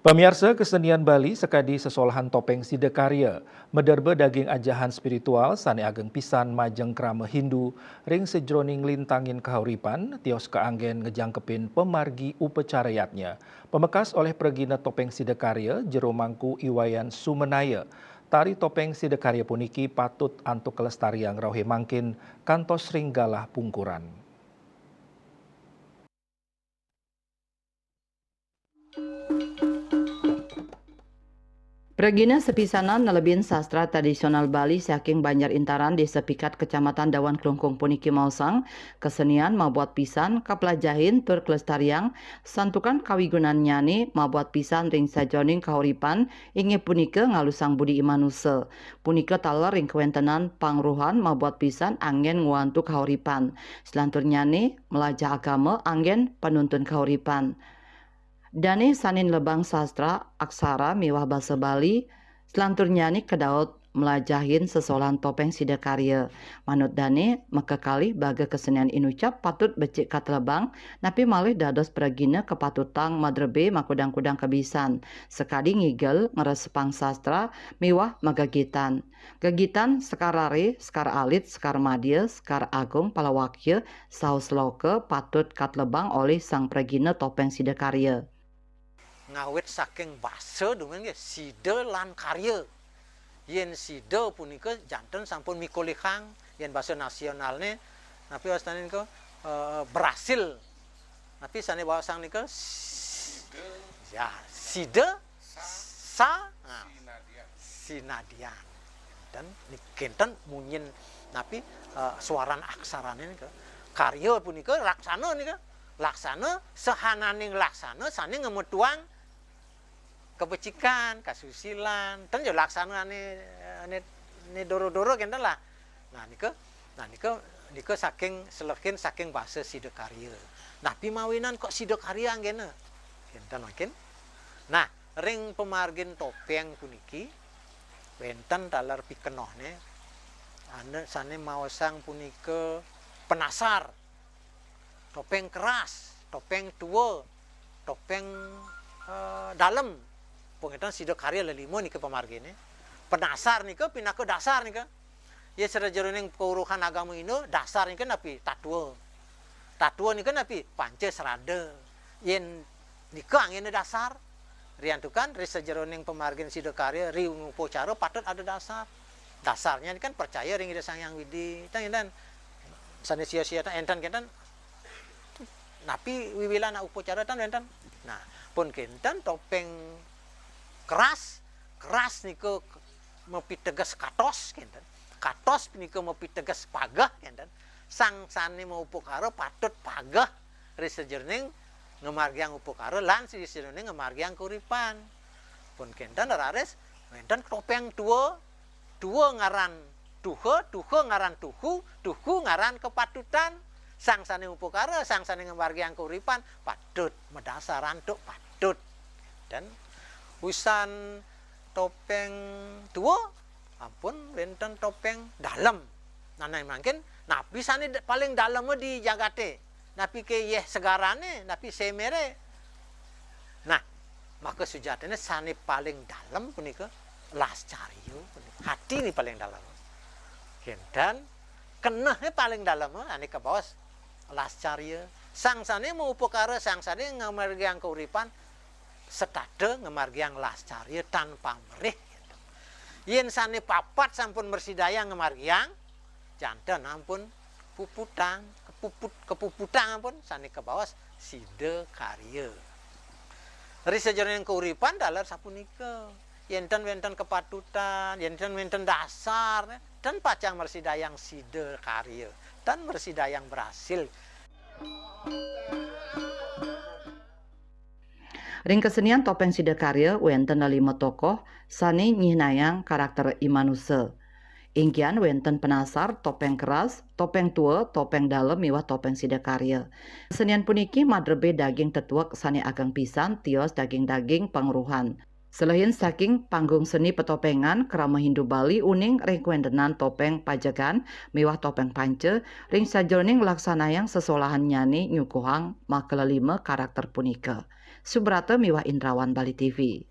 Pemirsa kesenian Bali sekadi sesolahan topeng Sidekarya, mederbe daging ajahan spiritual sane ageng pisan majeng krama Hindu, ring sejroning lintangin kahuripan, tios keanggen ngejangkepin pemargi upacarayatnya. Pemekas oleh pregina topeng Sidekarya, jero mangku Iwayan Sumenaya. Tari topeng Sidekarya puniki patut antuk kelestarian rauhe mangkin kantos ringgalah pungkuran. Pregina sepisanan nelebin sastra tradisional Bali saking Banjar Intaran di sepikat Kecamatan Dawan Klungkung puniki Mausang, kesenian mabuat pisan kapelajahin tur kelestariang, santukan kawigunan nyani mabuat pisan ring sajoning kahuripan inge punike ngalusang budi imanuse. Punike taler ring kewentenan pangruhan mabuat pisan angin nguantu kahuripan. Selantur nyani melajah agama angin penuntun kahuripan. Dane sanin lebang sastra, aksara, miwah basa Bali, selantur nyani kedaot melajahin sesolahan topeng Sidekarya. Manut Dane, maka kali baga kesenian inucap patut becik kat lebang, napi malih dados pragina kepatutang madrebe makudang-kudang kebisan. Sekadi ngigel ngeresepang sastra, miwah magagitan. Gagitan sekarare, sekar alit, sekar madya, sekar agung, palawakya, saus loke patut kat lebang oleh sang pragina topeng Sidekarya. Ngawit saking basa dengan sida lan karya. Yen sida punika janten sampun mikolihang yen basa nasionalne napi wastane niku berhasil. Napi sane bawasang niku ya sida sa sinadian. Dan nikenten munyin napi suaran aksarane niku. Karya punika laksana niku. Laksana sehananing laksana sane ngemetuang kebecikan, kasusilan, dan yo laksana ne doro-doro kenten lah. Nah niku saking selekin saking bahasa Sidekarya. Nah pimawinan kok Sidekarya anggene. Kenten makin. Nah, ring pemargin topeng puniki wenten taler pikenohne ane sane maosang punika penasar. Topeng keras, topeng tua, topeng dalam. Pengetan Sidekarya lelimo nika pemargine. Penasar nika pinaka dasar nika. Ya serajeroning kauruhan agama Indo dasar nika napi tatua. Tatua nika napi panca serada. Yen nika angene dasar. Riantukan ri sajeroning pemargin Sidekarya ri upacara patut ada dasar. Dasarnya ini kan percaya ring Ida Sang Hyang Widi. Tang enten sane sia-sia enten kenten napi wiwilan upacara tan enten. Nah, pun kenten topeng keras niku mepi tegas katos kenten. Katos niku mepi tegas pagah kenten. Sang sane mau upakara patut pagah ri sajeroning ngamargiang upakara lan sajeroning ngamargiang kuripan. Pun kenten rares kenten topeng tua ngaran duha ngaran tuhu ngaran kepatutan. Sang sane upakara, sang sane ngamargiang kuripan patut medasar antuk patut. Dan usan topeng tua ampun wenten topeng dalam. Nah mungkin napi sane paling dalam di jagate. Napi ke yeh segarane, napi semere. Nah, maka sujatane sane paling dalam punika lascaryo. Hati ini paling dalam. Dan kenahnya paling dalam ane ke bawah lascaryo. Sang sane mau upakara, sang sane ngamargiang kauripan setade ngemargiang lascarya tanpa merih. Yen sane papat sampun bersidaya ngemargiang janten ampun puputang kepuputang ampun sane ke bawah Sidekarya. Ri sajeroning kauripan dalar sapunika yenten wenten kepatutan, yenten wenten dasar dan pacang bersidayang Sidekarya dan bersidayang berhasil. Ring kesenian topeng Sidekarya wenten 5 tokoh sane nyihnayang karakter imanuse. Ingkian wenten penasar, topeng keras, topeng tua, topeng dalem miwah topeng Sidekarya. Kesenian puniki madrebe daging tetuak sane ageng pisan tios daging-daging pangruhan. Selain saking panggung seni petopengan krama Hindu Bali uning ring kwendenan topeng pajagan miwah topeng pance ring sajroning laksanayang sesolahan nyani nyukuhang makelelima karakter punika. Subrata miwah Indrawan Bali TV.